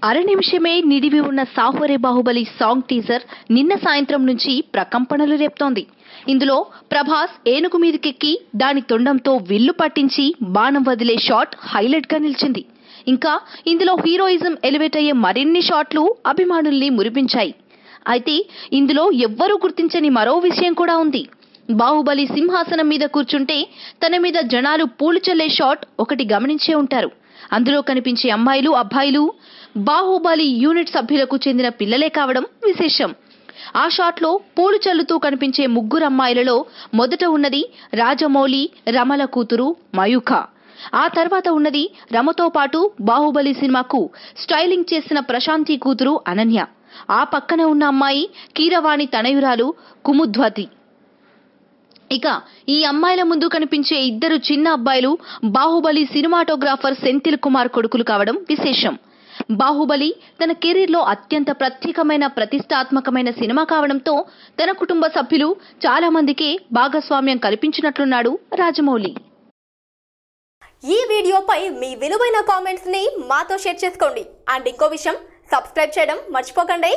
అర నిమిషమే నిడివి ఉన్న సాహోరే బాహుబలి సాంగ్ టీజర్ నిన్న సాయంత్రం నుంచి ప్రకంపనలు రేపుతోంది. ఇందులో ప్రభాస్ ఏనుగు మీదకెక్కి దాని తొండంతో విల్లు పట్టించి బాణం వదిలే షాట్ హైలైట్ గా నిలిచింది. ఇంకా ఇందులో హీరోయిజం ఎలివేట్ అయ్యే మరిన్ని షాట్లు అభిమానుల్ని మురిపించాయి. అయితే ఇందులో ఎవ్వరూ గుర్తించని మరో విషయం కూడా ఉంది. బాహుబలి సింహాసనం మీద కూర్చుంటే తన మీద జనాలు పూలు చల్లే షాట్ ఒకటి గమనించే ఉంటారు. అందులో కనిపించే అమ్మాయిలు అబ్బాయిలు బాహుబలి యూనిట్ సభ్యులకు చెందిన పిల్లలే కావడం విశేషం. ఆ షాట్ లో పూలు చల్లుతూ కనిపించే ముగ్గురు అమ్మాయిలలో మొదట ఉన్నది రాజమౌళి, రమల కూతురు మయూఖ. ఆ తర్వాత ఉన్నది రమతో పాటు బాహుబలి సినిమాకు స్టైలింగ్ చేసిన ప్రశాంతి కూతురు అనన్య. ఆ పక్కన ఉన్న అమ్మాయి కీరవాణి తనయురాలు కుముద్వతి. ఇక ఈ అమ్మాయిల ముందు కనిపించే ఇద్దరు చిన్న అబ్బాయిలు బాహుబలి సినిమాటోగ్రాఫర్ సెంథిల్ కుమార్ కొడుకులు కావడం విశేషం. బాహుబలి తన కెరీర్ లో అత్యంత ప్రత్యేకమైన ప్రతిష్టాత్మకమైన సినిమా కావడంతో తన కుటుంబ సభ్యులు చాలా మందికి భాగస్వామ్యం కల్పించినట్లున్నాడు రాజమౌళి. ఈ వీడియోపై మీ విలువైన కామెంట్స్ ని మాతో షేర్ చేసుకోండి. అండ్ ఇంకో విషయం, సబ్స్క్రైబ్ చేయడం మర్చిపోకండి.